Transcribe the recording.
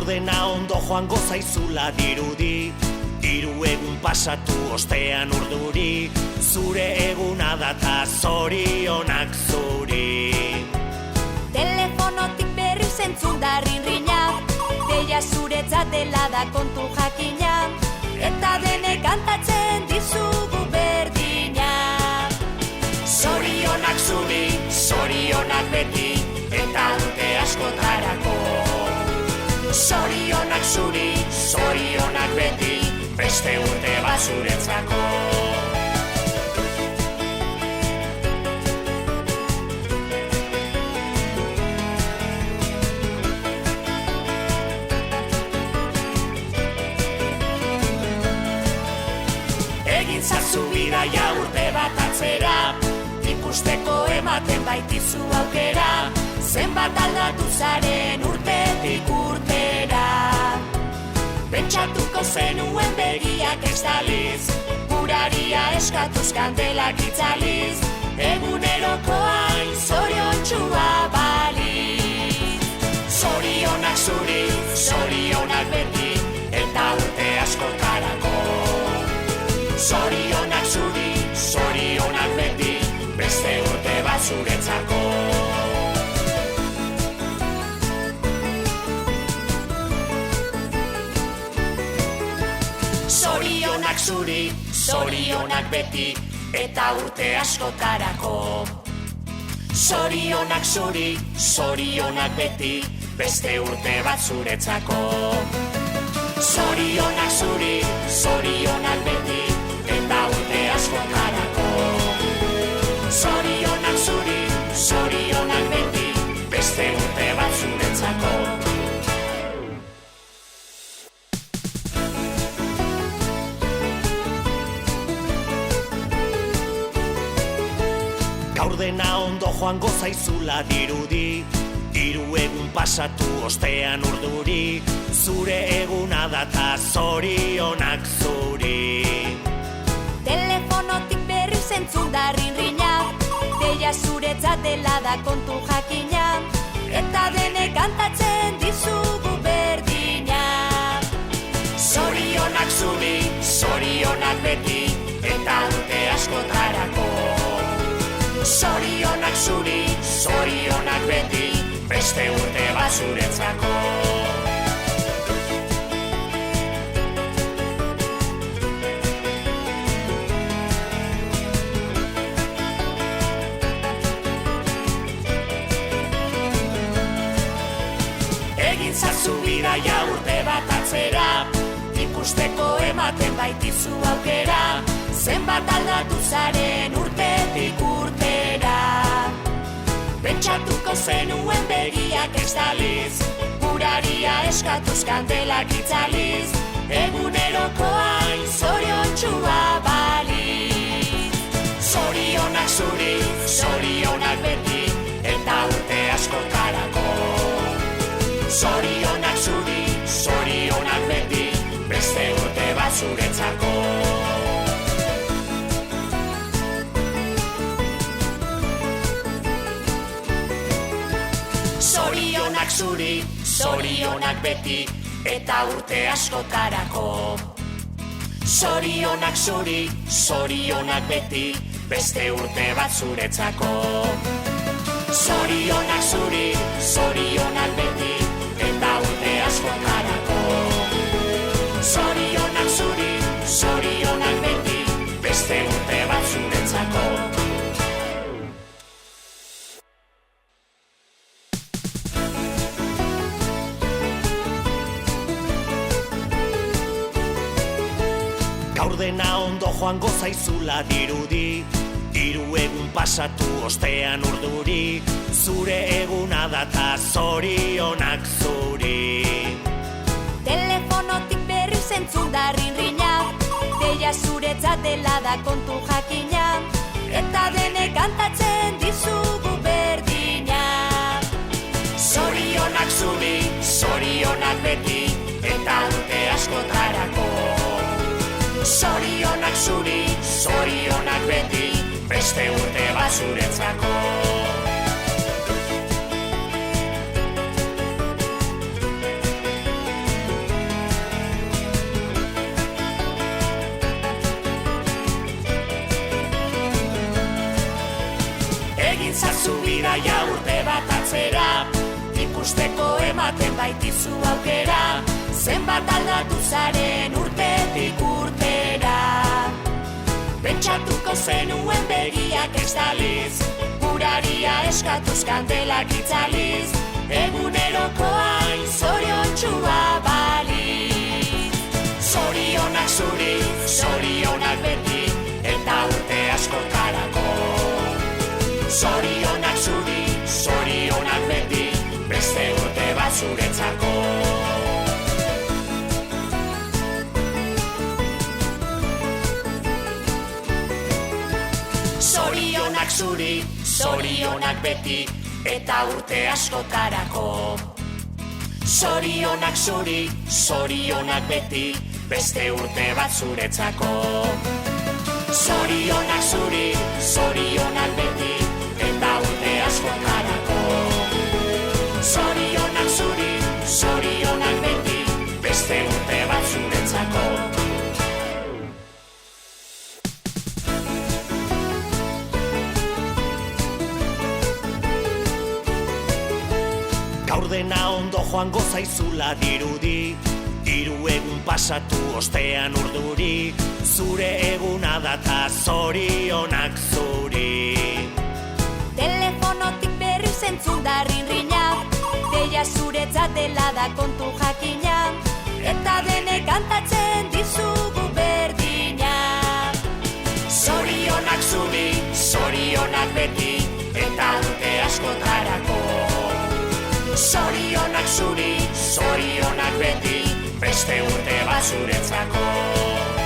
dena ondo joango zaizula dirudi, hiru egun pasatu ostean urduri, zure eguna data zorionak zuri. Telefonotik berri zentzun da rinrina, deia zuretzat dela da kontu jakina, eta denek kantatzen dizugu berdina. Zorionak zuri, zorionak beti, eta urte askotarako. Zorionak zuri, zorionak beti, beste urte bat zuretzako. Egin zazu bidaia urte bat atzera, ikusteko ematen baitizu aukera, zenbat aldatu zaren urtetik urtera. Pentsatuko zenuen begiak estaliz, guraria eskatuz kandelak itzaliz, eguneroko hain zoriontxua baliz. Zorionak zuri, zorionak beti, eta urte askotarako. Zorionak zuri, zorionak beti, beste urte bat zuretzako. Zorionak zuri, zorionak beti, eta urte askotarako. Zorionak zuri, zorionak beti, beste urte bat zuretzako. Zorionak zuri, zorionak beti, eta urte askotarako. Zorionak zuri, zorionak beti, beste urte bat zuretzako. Gaur dena ondo joango zaizula dirudi, hiru egun pasatu ostean urduri, zure eguna data zorionak zuri. Telefonotik berri zentzun da rinrina, deia zuretzat dela da kontu jakina, eta denek kantatzen dizugu berdina. Zorionak zuri, zorionak beti, eta urte askotarako. Zorionak zuri, zorionak beti, beste urte bat zuretzako. Egin zazu bidaia urte bat atzera, ikusteko ematen baitizu aukera, zenbat aldatu zaren urtetik urtera. Pentsatuko zenuen begiak estaliz, guraria eskatuz kandelak itzaliz, eguneroko hain zoriontxua baliz. Zorionak zuri, zorionak beti, eta urte askotarako. Zorionak zuri, zorionak beti, beste urte bat zuretzako. Zorionak zuri, zorionak beti, eta urte askotarako. Zorionak zuri, zorionak beti, beste urte bat zuretzako. Zorionak zuri, zorionak beti, eta urte askotarako. Zorionak zuri, zorionak beti, beste urte bat zuretzako. Gaur dena ondo joango zaizula dirudi, hiru egun pasatu ostean urduri, zure eguna data zorionak zuri. Telefonotik berri zentzun da rinrina, deia zuretzat dela da kontu jakina, eta denek kantatzen dizugu berdina. Zorionak zuri, zorionak beti, eta urte askotarako. Zorionak zuri, zorionak beti, beste urte bat zuretzako. ezazu bidaia urte bat atzera, ikusteko ematen baitizu aukera, zenbat aldatu zaren urtetik urtera. Pentsatuko zenuen begiak estaliz, uraria eskatuz kandelak itzaliz, egunerokoain zoriontsua baliz. Zorionak zuri, zorionak beti, eta urte askotarako. Zorionak zuri, zorionak beti, beste urte bat zuretzako. Zorionak zuri, zorionak beti, eta urte askotarako. Zorionak zuri, zorionak beti, beste urte bat zuretzako. Zorionak zuri, zorionak beti, eta urte askotarako. Zorionak zuri, zorionak beti, beste urte bat zuretzako. Gaur dena ondo joango zaizula dirudi, 3 egun pasatu ostean urduri, zure eguna data zorionak zuri. Telefonotik berriz entzun da rinrina, deia zuretzat dela da kontu jakina, eta denek kantatzen dizugu berdina. Zorionak zuri, zorionak beti, eta urte askotarako. Zorionak zuri, zorionak beti, beste urte bat zuretzako.